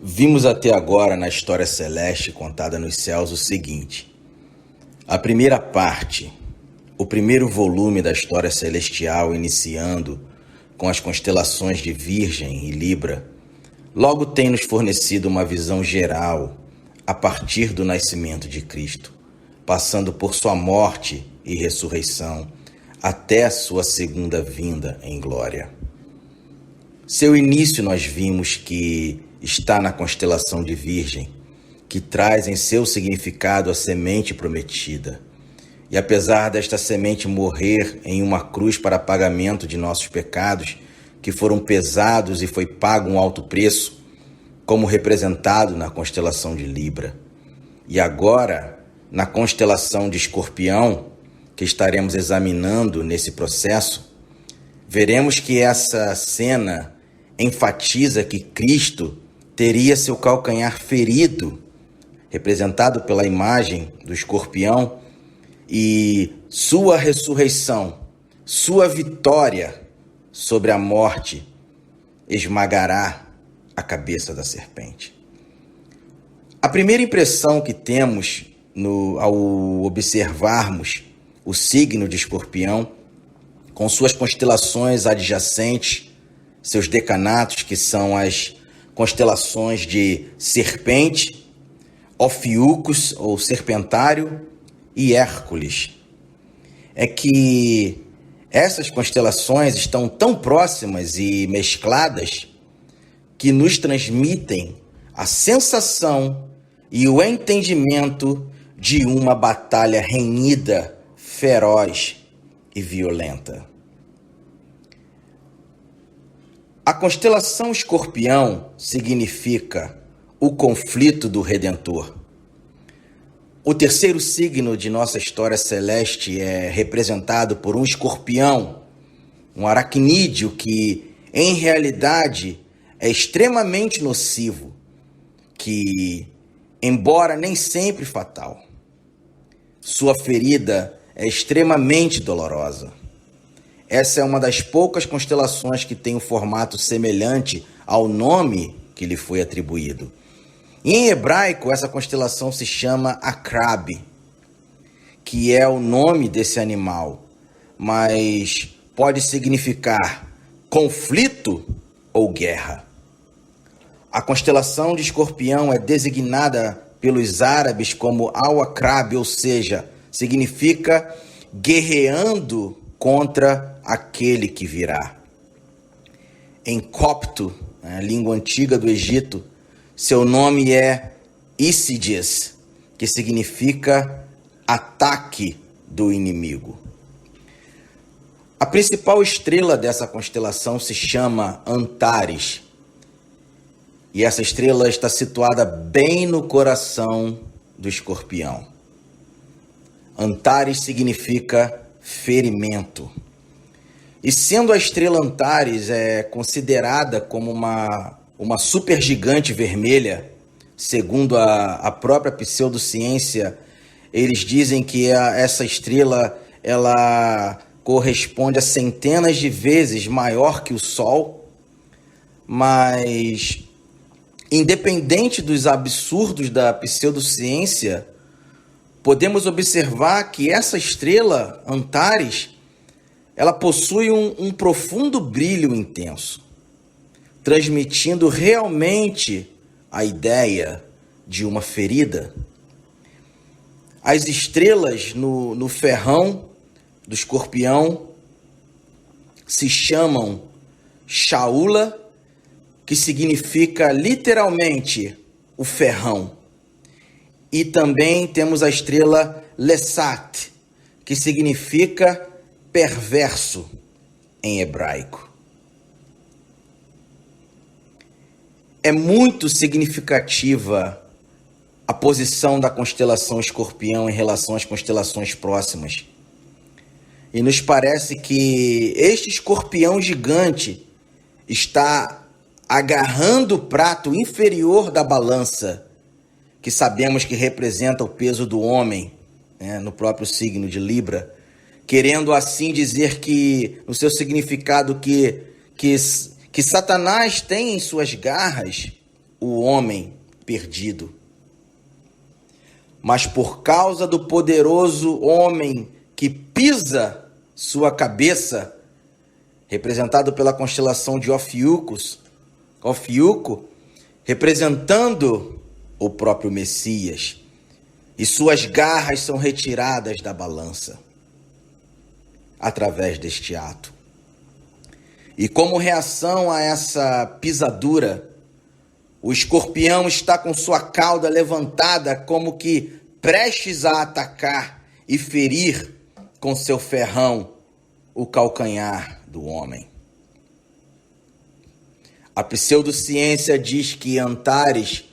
Vimos até agora na história celeste contada nos céus o seguinte: a primeira parte, o primeiro volume da história celestial, iniciando com as constelações de Virgem e Libra, logo tem nos fornecido uma visão geral a partir do nascimento de Cristo, passando por sua morte e ressurreição até a sua segunda vinda em glória. Seu início nós vimos que está na constelação de Virgem, que traz em seu significado a semente prometida. E apesar desta semente morrer em uma cruz para pagamento de nossos pecados, que foram pesados e foi pago um alto preço, como representado na constelação de Libra. E agora, na constelação de Escorpião, que estaremos examinando nesse processo, veremos que essa cena enfatiza que Cristo teria seu calcanhar ferido, representado pela imagem do escorpião, e sua ressurreição, sua vitória sobre a morte, esmagará a cabeça da serpente. A primeira impressão que temos ao observarmos o signo de Escorpião, com suas constelações adjacentes, seus decanatos, que são as constelações de Serpente, Ophiuchus, ou Serpentário, e Hércules, é que essas constelações estão tão próximas e mescladas que nos transmitem a sensação e o entendimento de uma batalha renhida, feroz e violenta. A constelação Escorpião significa o conflito do Redentor. O terceiro signo de nossa história celeste é representado por um escorpião, um aracnídeo que, em realidade, é extremamente nocivo, que, embora nem sempre fatal, sua ferida é extremamente dolorosa. Essa é uma das poucas constelações que tem um formato semelhante ao nome que lhe foi atribuído. E em hebraico, essa constelação se chama Akrab, que é o nome desse animal, mas pode significar conflito ou guerra. A constelação de Escorpião é designada pelos árabes como Al-Akrab, ou seja, significa guerreando contra aquele que virá. Em copto, a língua antiga do Egito, seu nome é Ícides, que significa ataque do inimigo. A principal estrela dessa constelação se chama Antares, e essa estrela está situada bem no coração do Escorpião. Antares significa ferimento. E sendo a estrela Antares considerada como uma supergigante vermelha, segundo a própria pseudociência, eles dizem que essa estrela ela corresponde a centenas de vezes maior que o Sol, mas independente dos absurdos da pseudociência, podemos observar que essa estrela Antares ela possui um profundo brilho intenso, transmitindo realmente a ideia de uma ferida. As estrelas no ferrão do Escorpião se chamam Shaula, que significa literalmente o ferrão. E também temos a estrela Lesat, que significa perverso em hebraico. É muito significativa a posição da constelação Escorpião em relação às constelações próximas. E nos parece que este escorpião gigante está agarrando o prato inferior da balança, que sabemos que representa o peso do homem, no próprio signo de Libra, querendo assim dizer que, no seu significado, que Satanás tem em suas garras o homem perdido. Mas por causa do poderoso homem que pisa sua cabeça, representado pela constelação de Ofiuco, representando o próprio Messias, e suas garras são retiradas da balança através deste ato. E como reação a essa pisadura, o escorpião está com sua cauda levantada, como que prestes a atacar e ferir com seu ferrão o calcanhar do homem. A pseudociência diz que Antares,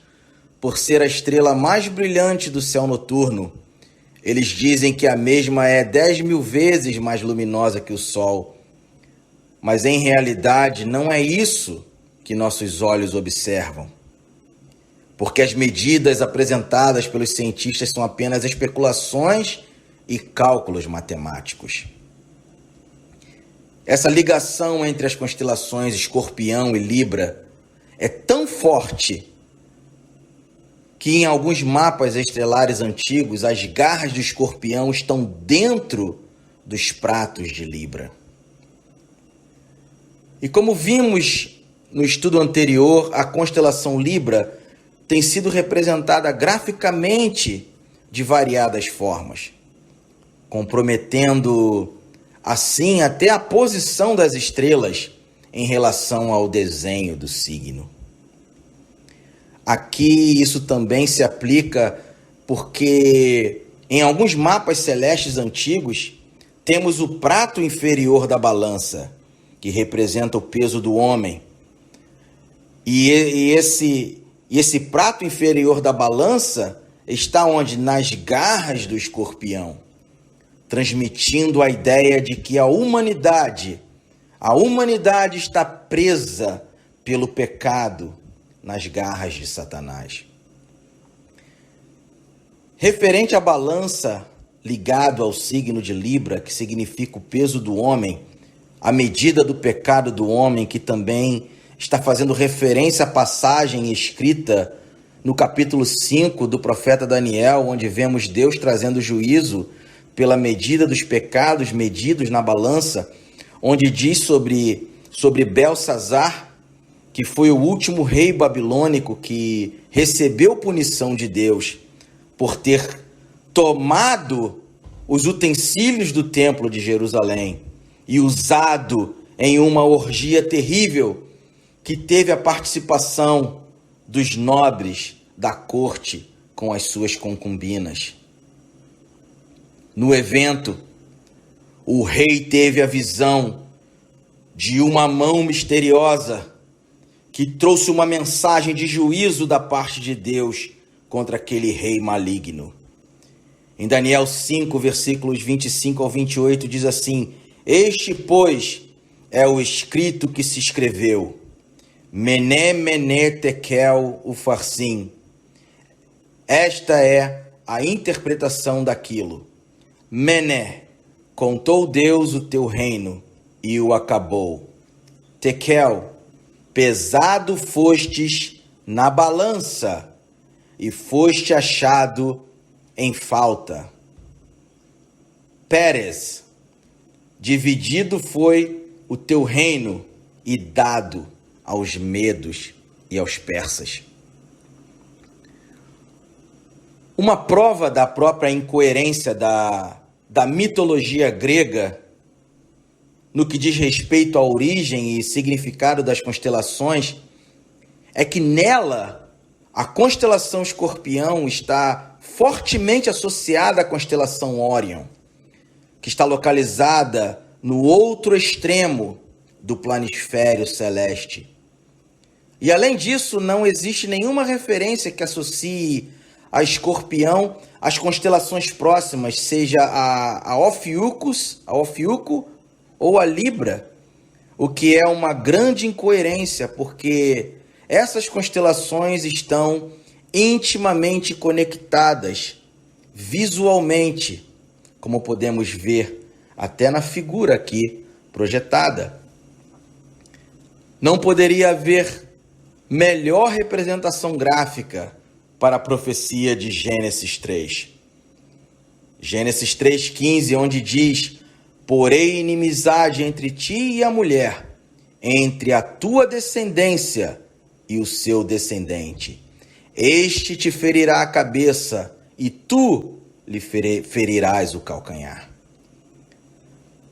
por ser a estrela mais brilhante do céu noturno, eles dizem que a mesma é 10.000 vezes mais luminosa que o Sol. Mas em realidade não é isso que nossos olhos observam. Porque as medidas apresentadas pelos cientistas são apenas especulações e cálculos matemáticos. Essa ligação entre as constelações Escorpião e Libra é tão forte que em alguns mapas estelares antigos as garras do Escorpião estão dentro dos pratos de Libra. E como vimos no estudo anterior, a constelação Libra tem sido representada graficamente de variadas formas, comprometendo assim até a posição das estrelas em relação ao desenho do signo. Aqui isso também se aplica porque em alguns mapas celestes antigos temos o prato inferior da balança, que representa o peso do homem. E esse prato inferior da balança está onde? Nas garras do escorpião, transmitindo a ideia de que a humanidade está presa pelo pecado nas garras de Satanás. Referente à balança, ligado ao signo de Libra, que significa o peso do homem, a medida do pecado do homem, que também está fazendo referência à passagem escrita no capítulo 5 do profeta Daniel, onde vemos Deus trazendo juízo pela medida dos pecados medidos na balança, onde diz sobre Belsazar, que foi o último rei babilônico que recebeu punição de Deus por ter tomado os utensílios do templo de Jerusalém e usado em uma orgia terrível que teve a participação dos nobres da corte com as suas concubinas. No evento, o rei teve a visão de uma mão misteriosa que trouxe uma mensagem de juízo da parte de Deus contra aquele rei maligno. Em Daniel 5, versículos 25 ao 28, diz assim: Este, pois, é o escrito que se escreveu. Mené, Mené, Tekel, Ufarsim. Esta é a interpretação daquilo. Mené, contou Deus o teu reino e o acabou. Tekel, pesado fostes na balança e foste achado em falta. Pérez, dividido foi o teu reino e dado aos medos e aos persas. Uma prova da própria incoerência da mitologia grega no que diz respeito à origem e significado das constelações é que nela a constelação Escorpião está fortemente associada à constelação Órion, que está localizada no outro extremo do planisfério celeste. E além disso, não existe nenhuma referência que associe a Escorpião às constelações próximas, seja a Ofiuco ou a Libra, o que é uma grande incoerência, porque essas constelações estão intimamente conectadas visualmente, como podemos ver até na figura aqui projetada. Não poderia haver melhor representação gráfica para a profecia de Gênesis 3. Gênesis 3,15, onde diz: porém inimizade entre ti e a mulher, entre a tua descendência e o seu descendente. Este te ferirá a cabeça, e tu lhe ferirás o calcanhar.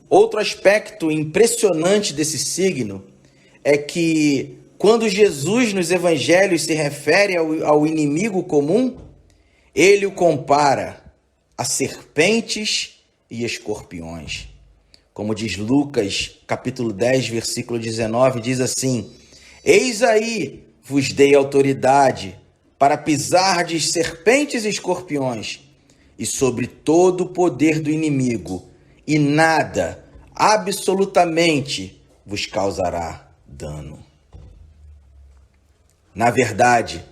Outro aspecto impressionante desse signo é que, quando Jesus nos evangelhos se refere ao inimigo comum, ele o compara a serpentes e escorpiões. Como diz Lucas, capítulo 10, versículo 19, diz assim: eis aí vos dei autoridade para pisardes serpentes e escorpiões, e sobre todo o poder do inimigo, e nada, absolutamente, vos causará dano. Na verdade,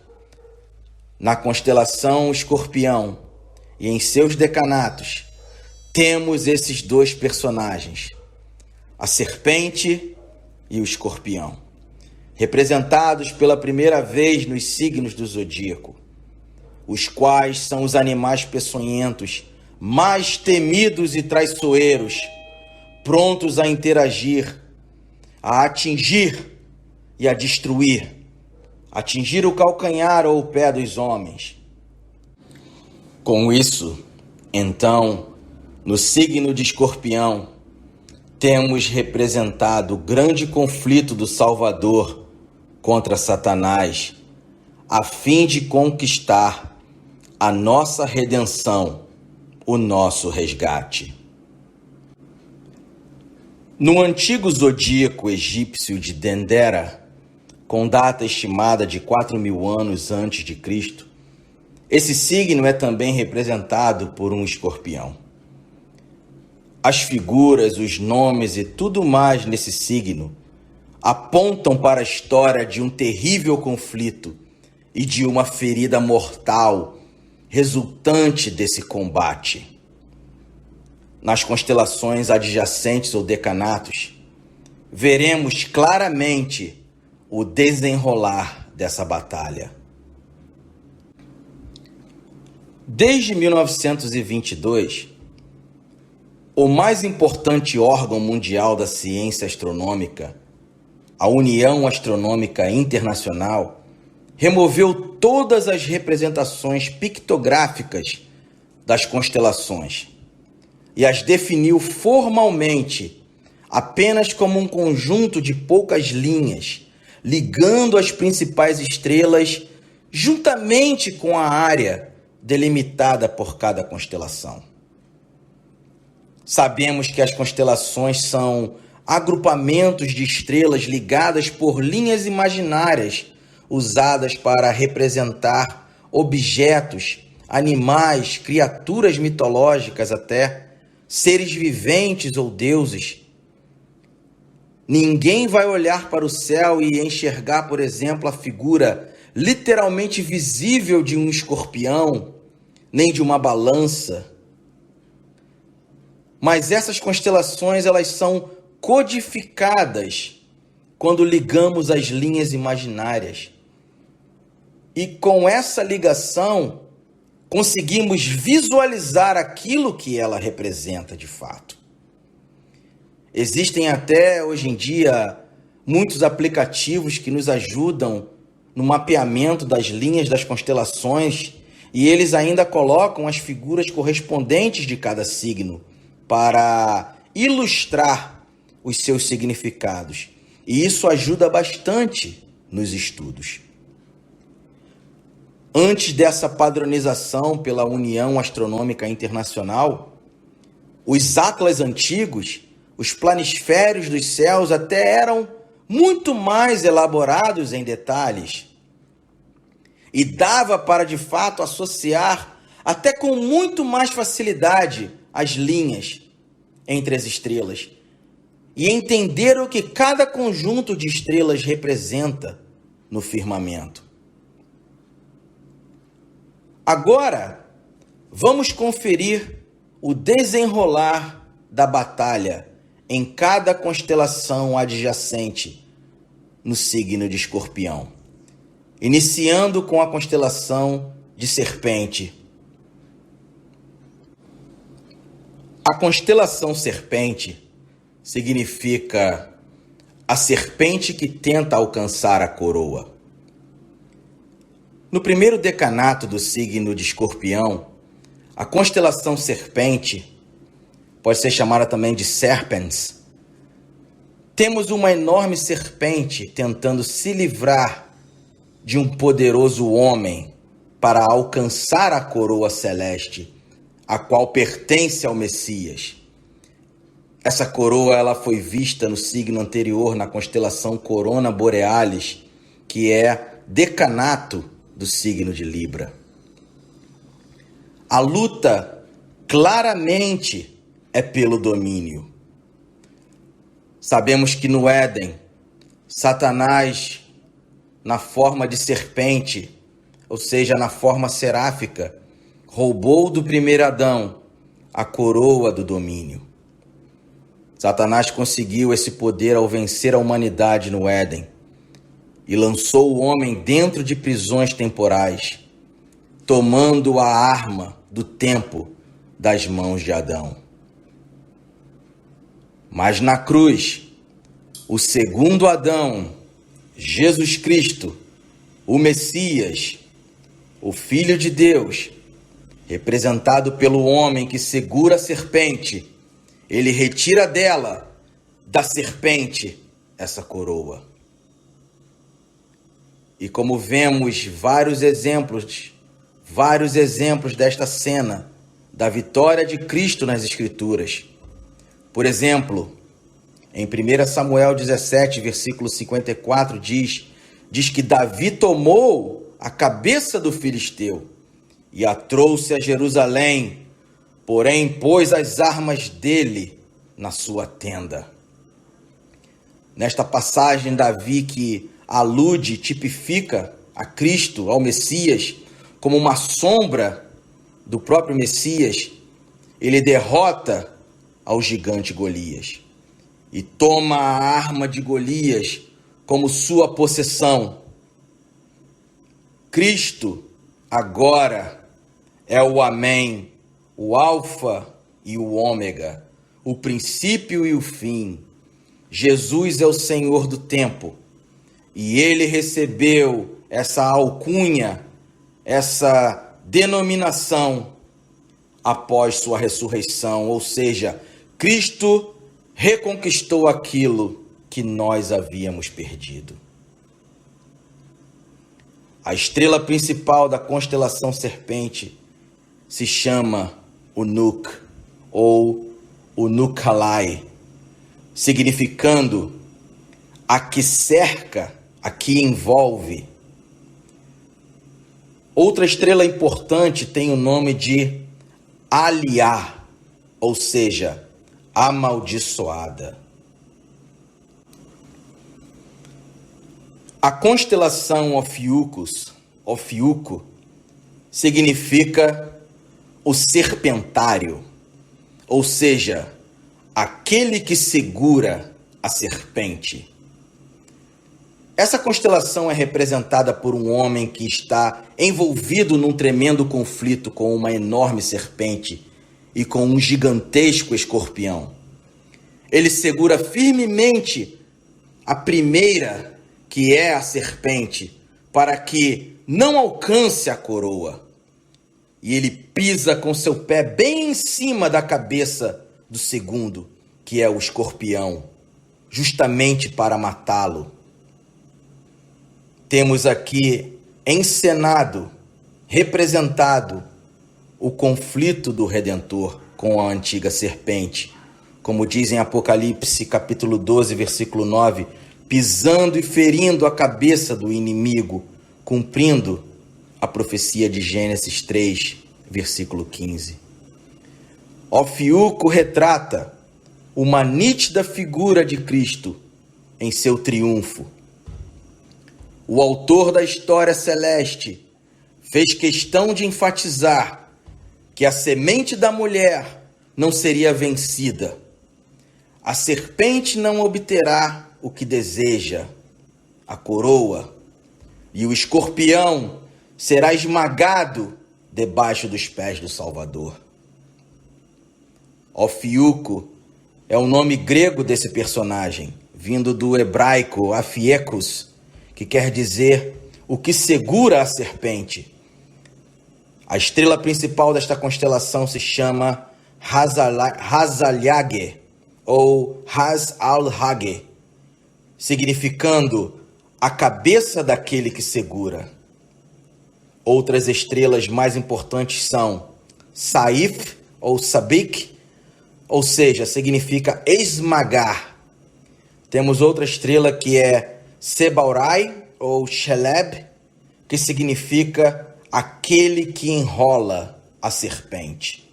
na constelação Escorpião e em seus decanatos, temos esses dois personagens, a serpente e o escorpião, representados pela primeira vez nos signos do zodíaco, os quais são os animais peçonhentos, mais temidos e traiçoeiros, prontos a interagir, a atingir e a destruir, atingir o calcanhar ou o pé dos homens. Com isso, então, no signo de Escorpião, temos representado o grande conflito do Salvador contra Satanás, a fim de conquistar a nossa redenção, o nosso resgate. No antigo zodíaco egípcio de Dendera, com data estimada de 4.000 anos antes de Cristo, esse signo é também representado por um escorpião. As figuras, os nomes e tudo mais nesse signo apontam para a história de um terrível conflito e de uma ferida mortal resultante desse combate. Nas constelações adjacentes ou decanatos, veremos claramente o desenrolar dessa batalha. Desde 1922, o mais importante órgão mundial da ciência astronômica, a União Astronômica Internacional, removeu todas as representações pictográficas das constelações e as definiu formalmente apenas como um conjunto de poucas linhas ligando as principais estrelas juntamente com a área delimitada por cada constelação. Sabemos que as constelações são agrupamentos de estrelas ligadas por linhas imaginárias usadas para representar objetos, animais, criaturas mitológicas até, seres viventes ou deuses. Ninguém vai olhar para o céu e enxergar, por exemplo, a figura literalmente visível de um escorpião, nem de uma balança. Mas essas constelações, elas são codificadas quando ligamos as linhas imaginárias. E com essa ligação, conseguimos visualizar aquilo que ela representa de fato. Existem até hoje em dia muitos aplicativos que nos ajudam no mapeamento das linhas das constelações, e eles ainda colocam as figuras correspondentes de cada signo para ilustrar os seus significados. E isso ajuda bastante nos estudos. Antes dessa padronização pela União Astronômica Internacional, os atlas antigos, os planisférios dos céus até eram muito mais elaborados em detalhes. E dava para, de fato, associar até com muito mais facilidade as linhas entre as estrelas e entender o que cada conjunto de estrelas representa no firmamento. Agora, vamos conferir o desenrolar da batalha em cada constelação adjacente no signo de Escorpião. iniciando com a constelação de Serpente. A constelação Serpente significa a serpente que tenta alcançar a coroa. No primeiro decanato do signo de Escorpião, a constelação Serpente pode ser chamada também de Serpens. Temos uma enorme serpente tentando se livrar de um poderoso homem para alcançar a coroa celeste, a qual pertence ao Messias. Essa coroa ela foi vista no signo anterior, na constelação Corona Borealis, que é decanato do signo de Libra. A luta claramente é pelo domínio. Sabemos que no Éden, Satanás, na forma de serpente, ou seja, na forma seráfica, roubou do primeiro Adão a coroa do domínio. Satanás conseguiu esse poder ao vencer a humanidade no Éden e lançou o homem dentro de prisões temporais, tomando a arma do tempo das mãos de Adão. Mas na cruz, o segundo Adão, Jesus Cristo, o Messias, o Filho de Deus, representado pelo homem que segura a serpente, ele retira dela, da serpente, essa coroa. E como vemos vários exemplos desta cena, da vitória de Cristo nas Escrituras. Por exemplo, em 1 Samuel 17, versículo 54, diz que Davi tomou a cabeça do filisteu e a trouxe a Jerusalém, porém pôs as armas dele na sua tenda. Nesta passagem, Davi, que alude, tipifica a Cristo, ao Messias, como uma sombra do próprio Messias, ele derrota ao gigante Golias e toma a arma de Golias como sua possessão. Cristo agora é o Amém, o Alfa e o Ômega, o princípio e o fim. Jesus é o Senhor do tempo e ele recebeu essa alcunha, essa denominação após sua ressurreição, ou seja, Cristo reconquistou aquilo que nós havíamos perdido. A estrela principal da constelação Serpente se chama Unuk, ou Unukalai, significando a que cerca, a que envolve. Outra estrela importante tem o nome de Aliá, ou seja, amaldiçoada. A constelação Ofiuco, significa o serpentário, ou seja, aquele que segura a serpente. Essa constelação é representada por um homem que está envolvido num tremendo conflito com uma enorme serpente e com um gigantesco escorpião. Ele segura firmemente a primeira, que é a serpente, para que não alcance a coroa. E ele pisa com seu pé bem em cima da cabeça do segundo, que é o escorpião, justamente para matá-lo. Temos aqui encenado, representado, o conflito do Redentor com a antiga serpente. Como diz em Apocalipse, capítulo 12, versículo 9, pisando e ferindo a cabeça do inimigo, cumprindo a profecia de Gênesis 3, versículo 15. Ofiuco retrata uma nítida figura de Cristo em seu triunfo. O autor da história celeste fez questão de enfatizar que a semente da mulher não seria vencida. A serpente não obterá o que deseja, a coroa, e o escorpião será esmagado debaixo dos pés do Salvador. Ofiuco é o nome grego desse personagem, vindo do hebraico afiekos, que quer dizer o que segura a serpente. A estrela principal desta constelação se chama Hazalyage, ou Haz-al-Hage, significando a cabeça daquele que segura. Outras estrelas mais importantes são Saif, ou Sabik, ou seja, significa esmagar. Temos outra estrela que é Sebaurai, ou Sheleb, que significa aquele que enrola a serpente.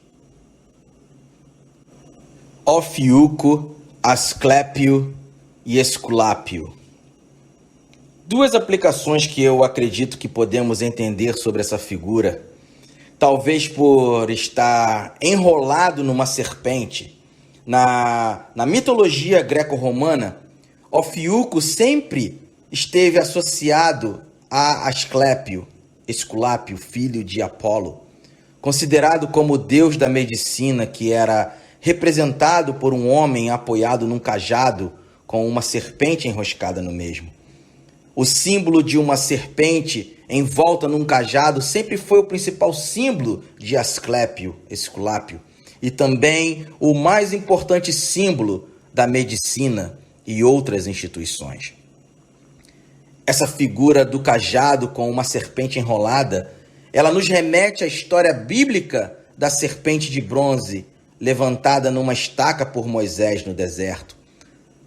Ofiuco, Asclépio e Esculápio. Duas aplicações que eu acredito que podemos entender sobre essa figura. Talvez por estar enrolado numa serpente. Na mitologia greco-romana, Ofiuco sempre esteve associado a Asclépio, Esculápio, filho de Apolo, considerado como o deus da medicina, que era representado por um homem apoiado num cajado com uma serpente enroscada no mesmo. O símbolo de uma serpente envolta num cajado sempre foi o principal símbolo de Asclépio, Esculápio, e também o mais importante símbolo da medicina e outras instituições. Essa figura do cajado com uma serpente enrolada, ela nos remete à história bíblica da serpente de bronze levantada numa estaca por Moisés no deserto,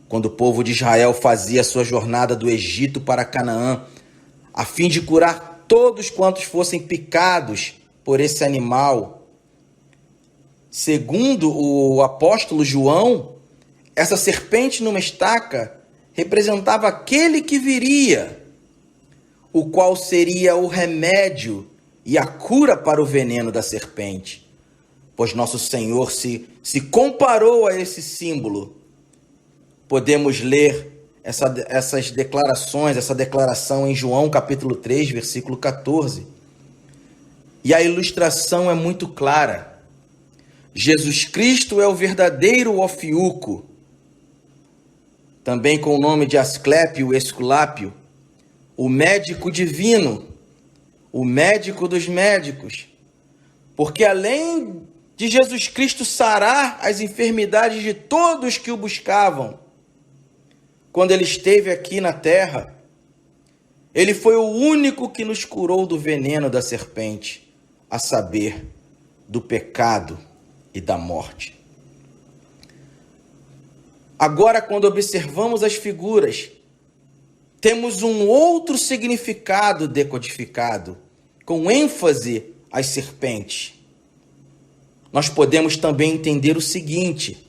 quando o povo de Israel fazia sua jornada do Egito para Canaã, a fim de curar todos quantos fossem picados por esse animal. Segundo o apóstolo João, essa serpente numa estaca representava aquele que viria, o qual seria o remédio e a cura para o veneno da serpente, pois nosso Senhor se comparou a esse símbolo. Podemos ler essas declarações, essa declaração em João capítulo 3, versículo 14. E a ilustração é muito clara. Jesus Cristo é o verdadeiro Ofiuco, também com o nome de Asclépio, Esculápio, o médico divino, o médico dos médicos, porque além de Jesus Cristo sarar as enfermidades de todos que o buscavam, quando ele esteve aqui na terra, ele foi o único que nos curou do veneno da serpente, a saber, do pecado e da morte. Agora, quando observamos as figuras, temos um outro significado decodificado, com ênfase às serpentes. Nós podemos também entender o seguinte: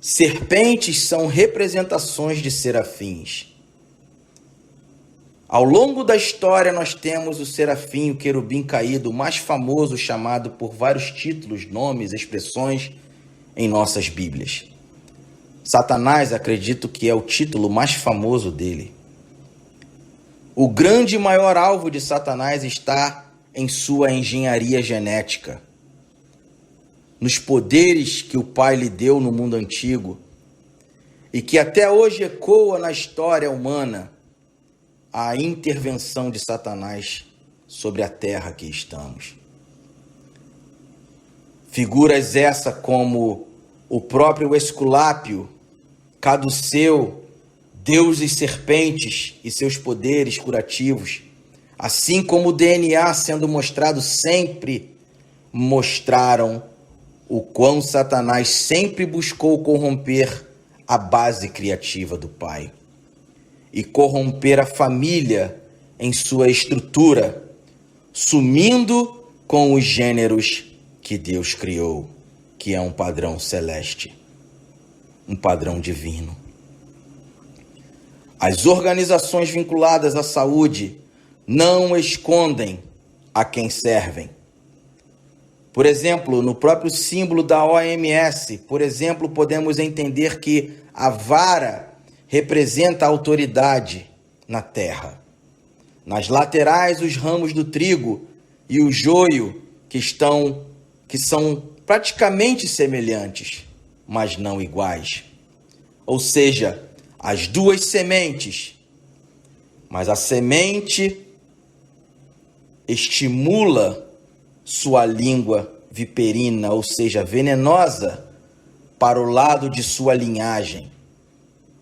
serpentes são representações de serafins. Ao longo da história, nós temos o serafim, o querubim caído, mais famoso, chamado por vários títulos, nomes, expressões em nossas Bíblias. Satanás, acredito que é o título mais famoso dele. O grande e maior alvo de Satanás está em sua engenharia genética, nos poderes que o Pai lhe deu no mundo antigo e que até hoje ecoa na história humana, a intervenção de Satanás sobre a terra que estamos. Figuras essa como o próprio Esculápio, Caduceu, deuses serpentes e seus poderes curativos, assim como o DNA sendo mostrado sempre, mostraram o quão Satanás sempre buscou corromper a base criativa do Pai e corromper a família em sua estrutura, sumindo com os gêneros que Deus criou, que é um padrão celeste, um padrão divino. As organizações vinculadas à saúde não escondem a quem servem. Por exemplo, no próprio símbolo da OMS, por exemplo, podemos entender que a vara representa a autoridade na terra. Nas laterais, os ramos do trigo e o joio que são praticamente semelhantes, mas não iguais. Ou seja, as duas sementes. Mas a semente estimula sua língua viperina, ou seja, venenosa, para o lado de sua linhagem,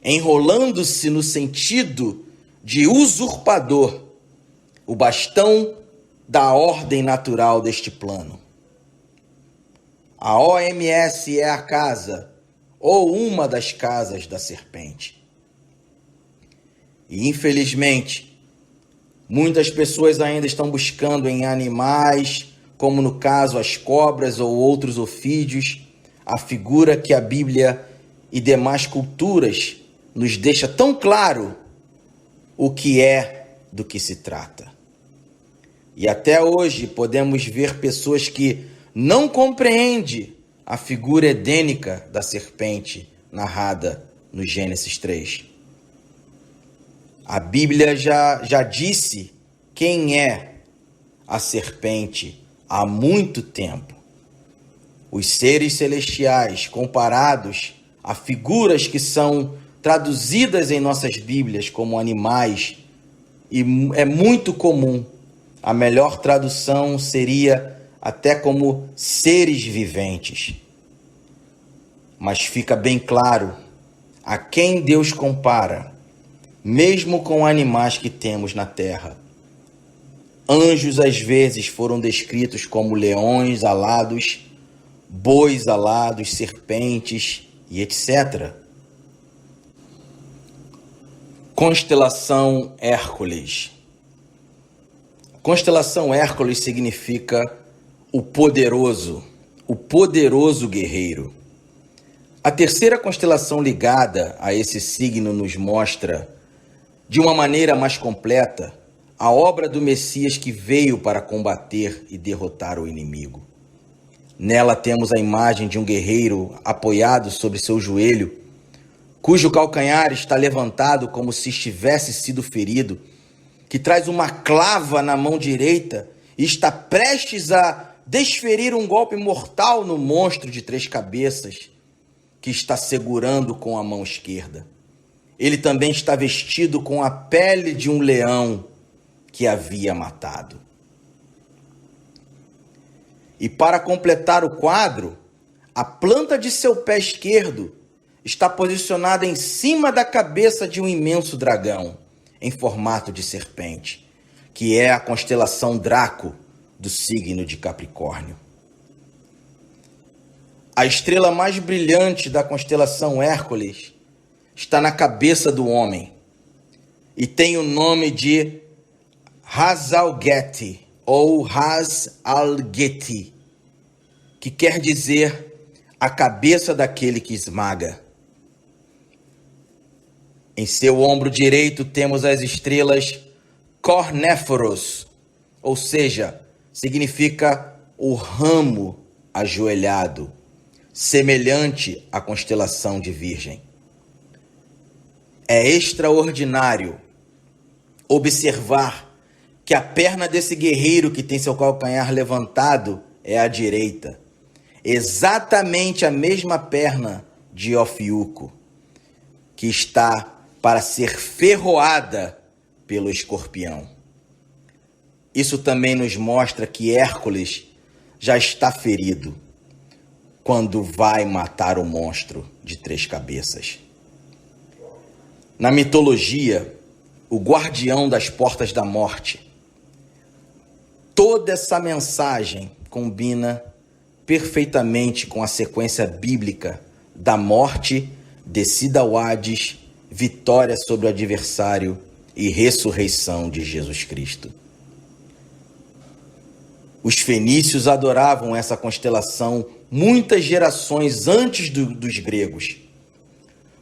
enrolando-se no sentido de usurpador, o bastão da ordem natural deste plano. A OMS é a casa, ou uma das casas da serpente. E, infelizmente, muitas pessoas ainda estão buscando em animais, como no caso as cobras ou outros ofídeos, a figura que a Bíblia e demais culturas nos deixa tão claro o que é do que se trata. E até hoje podemos ver pessoas que não compreendem a figura edênica da serpente narrada no Gênesis 3. A Bíblia já disse quem é a serpente há muito tempo. Os seres celestiais comparados a figuras que são traduzidas em nossas Bíblias como animais, e é muito comum. A melhor tradução seria até como seres viventes. Mas fica bem claro a quem Deus compara, mesmo com animais que temos na terra. Anjos às vezes foram descritos como leões alados, bois alados, serpentes e etc. Constelação Hércules. A constelação Hércules significa o poderoso guerreiro. A terceira constelação ligada a esse signo nos mostra, de uma maneira mais completa, a obra do Messias que veio para combater e derrotar o inimigo. Nela temos a imagem de um guerreiro apoiado sobre seu joelho, cujo calcanhar está levantado como se estivesse sido ferido, que traz uma clava na mão direita e está prestes a desferir um golpe mortal no monstro de 3 cabeças, que está segurando com a mão esquerda. Ele também está vestido com a pele de um leão que havia matado. E para completar o quadro, a planta de seu pé esquerdo está posicionada em cima da cabeça de um imenso dragão, em formato de serpente, que é a constelação Draco do signo de Capricórnio. A estrela mais brilhante da constelação Hércules está na cabeça do homem e tem o nome de Hazalgeti ou Ras-al-Geti, que quer dizer a cabeça daquele que esmaga. Em seu ombro direito temos as estrelas Cornéforos, ou seja, significa o ramo ajoelhado, semelhante à constelação de Virgem. É extraordinário observar que a perna desse guerreiro que tem seu calcanhar levantado é a direita, exatamente a mesma perna de Ofiuco, que está para ser ferroada pelo escorpião. Isso também nos mostra que Hércules já está ferido quando vai matar o monstro de 3 cabeças. Na mitologia, o guardião das portas da morte. Toda essa mensagem combina perfeitamente com a sequência bíblica da morte, descida ao Hades, vitória sobre o adversário e ressurreição de Jesus Cristo. Os fenícios adoravam essa constelação muitas gerações antes dos gregos,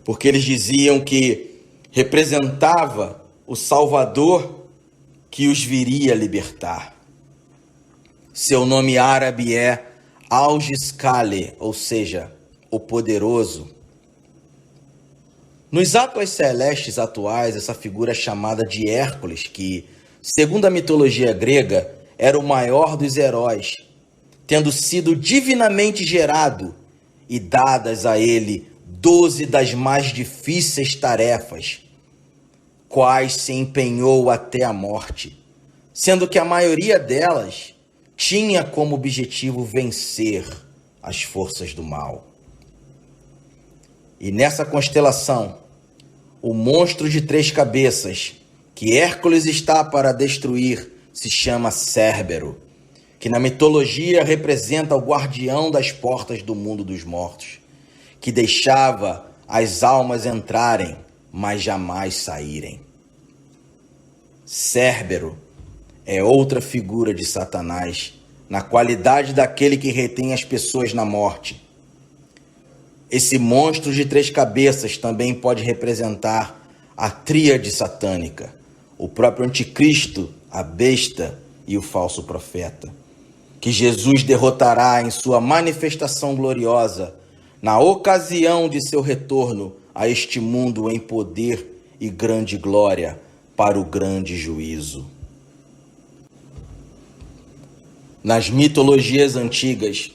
porque eles diziam que representava o Salvador que os viria libertar. Seu nome árabe é Algiskale, ou seja, o poderoso. Nos Atlas Celestes atuais, essa figura é chamada de Hércules, que segundo a mitologia grega, era o maior dos heróis, tendo sido divinamente gerado e dadas a ele 12 das mais difíceis tarefas, quais se empenhou até a morte, sendo que a maioria delas tinha como objetivo vencer as forças do mal. E nessa constelação, o monstro de 3 cabeças, que Hércules está para destruir, se chama Cérbero, que na mitologia representa o guardião das portas do mundo dos mortos, que deixava as almas entrarem, mas jamais saírem. Cérbero é outra figura de Satanás, na qualidade daquele que retém as pessoas na morte. Esse monstro de 3 cabeças também pode representar a tríade satânica, o próprio anticristo, a besta e o falso profeta, que Jesus derrotará em sua manifestação gloriosa, na ocasião de seu retorno a este mundo em poder e grande glória para o grande juízo. Nas mitologias antigas,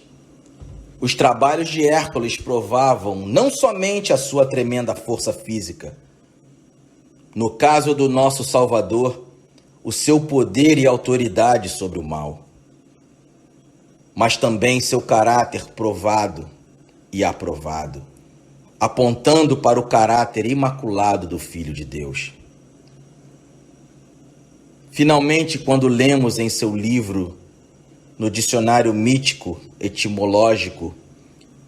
os trabalhos de Hércules provavam não somente a sua tremenda força física. No caso do nosso Salvador, o seu poder e autoridade sobre o mal, mas também seu caráter provado e aprovado, apontando para o caráter imaculado do Filho de Deus. Finalmente, quando lemos em seu livro, no dicionário mítico etimológico,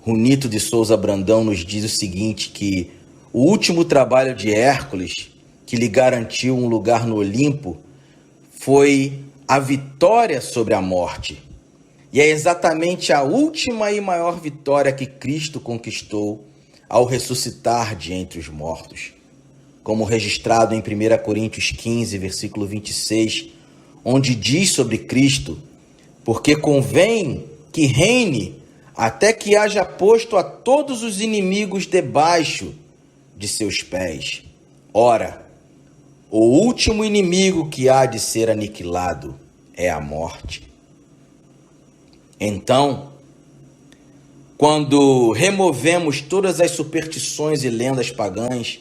Runito de Souza Brandão nos diz o seguinte, que o último trabalho de Hércules, que lhe garantiu um lugar no Olimpo, foi a vitória sobre a morte. E é exatamente a última e maior vitória que Cristo conquistou ao ressuscitar de entre os mortos, como registrado em 1 Coríntios 15, versículo 26, onde diz sobre Cristo: porque convém que reine até que haja posto a todos os inimigos debaixo de seus pés. Ora, o último inimigo que há de ser aniquilado é a morte. Então, quando removemos todas as superstições e lendas pagãs,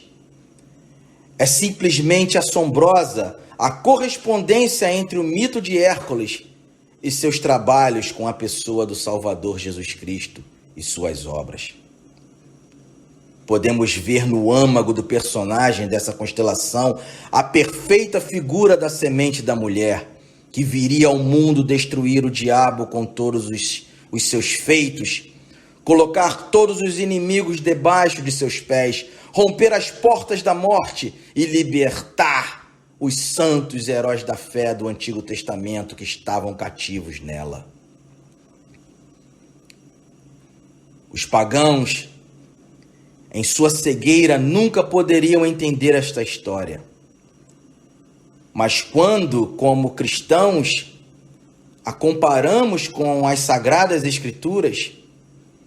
é simplesmente assombrosa a correspondência entre o mito de Hércules e seus trabalhos com a pessoa do Salvador Jesus Cristo e suas obras. Podemos ver no âmago do personagem dessa constelação a perfeita figura da semente da mulher, que viria ao mundo destruir o diabo com todos os seus feitos, colocar todos os inimigos debaixo de seus pés, romper as portas da morte e libertar os santos heróis da fé do Antigo Testamento que estavam cativos nela. Os pagãos, em sua cegueira, nunca poderiam entender esta história. Mas quando, como cristãos, a comparamos com as Sagradas Escrituras,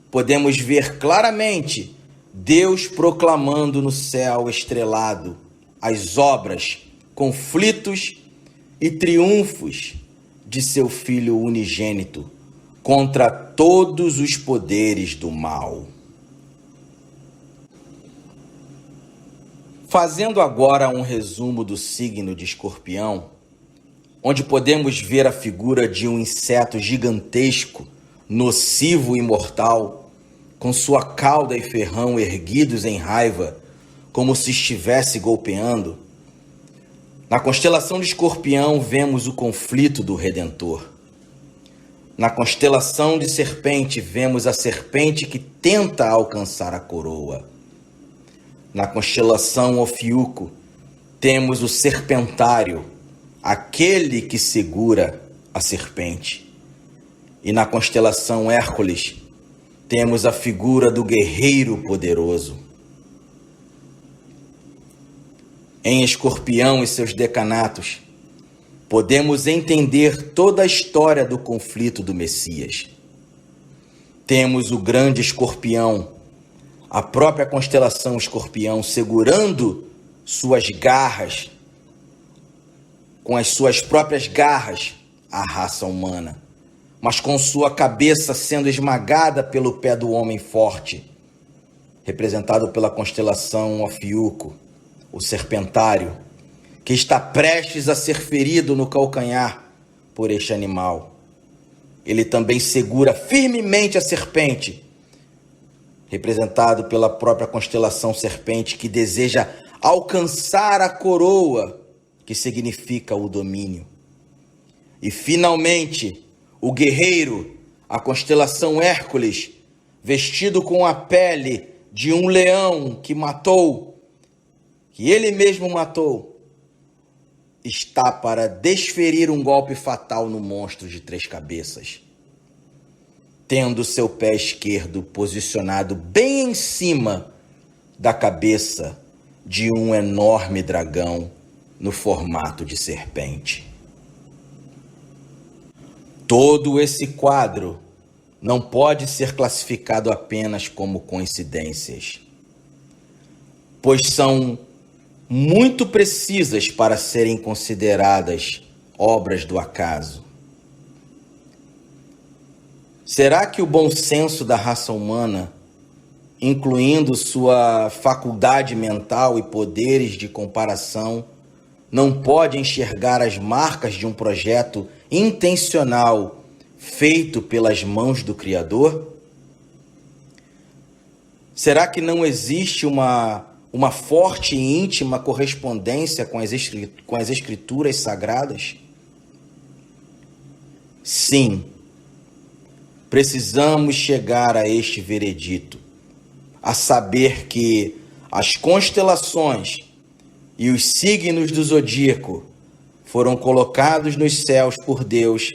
podemos ver claramente Deus proclamando no céu estrelado as obras, conflitos e triunfos de seu Filho unigênito contra todos os poderes do mal. Fazendo agora um resumo do signo de Escorpião, onde podemos ver a figura de um inseto gigantesco, nocivo e mortal, com sua cauda e ferrão erguidos em raiva, como se estivesse golpeando. Na constelação de Escorpião vemos o conflito do Redentor. Na constelação de Serpente vemos a serpente que tenta alcançar a coroa. Na constelação Ofiuco temos o serpentário, aquele que segura a serpente. E na constelação Hércules temos a figura do guerreiro poderoso. Em Escorpião e seus decanatos, podemos entender toda a história do conflito do Messias. Temos o grande Escorpião, a própria constelação Escorpião, segurando suas garras com as suas próprias garras a raça humana, mas com sua cabeça sendo esmagada pelo pé do homem forte, representado pela constelação Ofiuco, o serpentário, que está prestes a ser ferido no calcanhar por este animal. Ele também segura firmemente a serpente, representado pela própria constelação Serpente, que deseja alcançar a coroa, que significa o domínio. E finalmente, o guerreiro, a constelação Hércules, vestido com a pele de um leão que ele mesmo matou, está para desferir um golpe fatal no monstro de 3 cabeças, tendo seu pé esquerdo posicionado bem em cima da cabeça de um enorme dragão no formato de serpente. Todo esse quadro não pode ser classificado apenas como coincidências, pois são muito precisas para serem consideradas obras do acaso. Será que o bom senso da raça humana, incluindo sua faculdade mental e poderes de comparação, não pode enxergar as marcas de um projeto intencional feito pelas mãos do Criador? Será que não existe uma forte e íntima correspondência com as escrituras sagradas? Sim, precisamos chegar a este veredito, a saber que as constelações e os signos do zodíaco foram colocados nos céus por Deus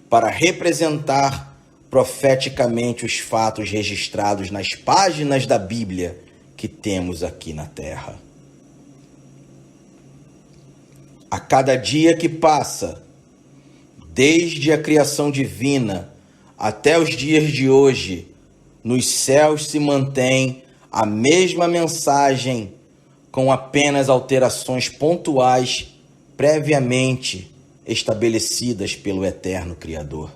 para representar profeticamente os fatos registrados nas páginas da Bíblia que temos aqui na Terra. A cada dia que passa, desde a criação divina até os dias de hoje, nos céus se mantém a mesma mensagem, com apenas alterações pontuais previamente estabelecidas pelo Eterno Criador.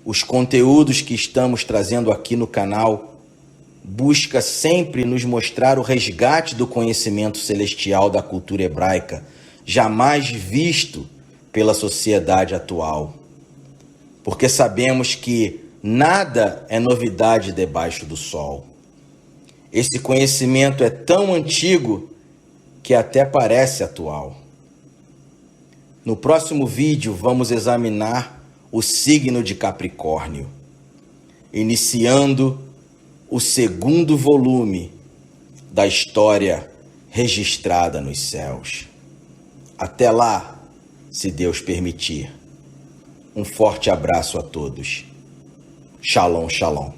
Os conteúdos que estamos trazendo aqui no canal busca sempre nos mostrar o resgate do conhecimento celestial da cultura hebraica, jamais visto pela sociedade atual. Porque sabemos que nada é novidade debaixo do sol. Esse conhecimento é tão antigo que até parece atual. No próximo vídeo vamos examinar o signo de Capricórnio, iniciando o segundo volume da história registrada nos céus. Até lá, se Deus permitir. Um forte abraço a todos. Shalom, shalom.